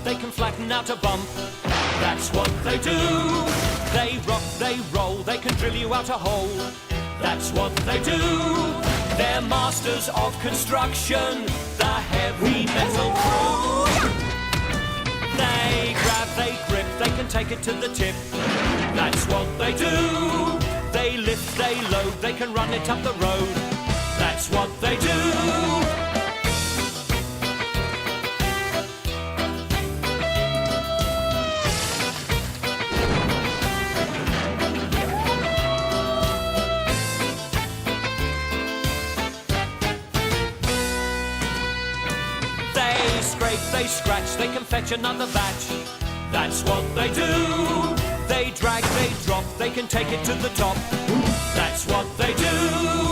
they can flatten out a bump. That's what they do. They rock, they roll, they can drill you out a hole. That's what they do. They're masters of construction, the heavy metal crew. They grab, they grip, they can take it to the tip. That's what they do. They lift, they load, they can run it up the road. That's what they do. They scratch, they can fetch another batch. That's what they do. They drag, they drop, they can take it to the top. That's what they do.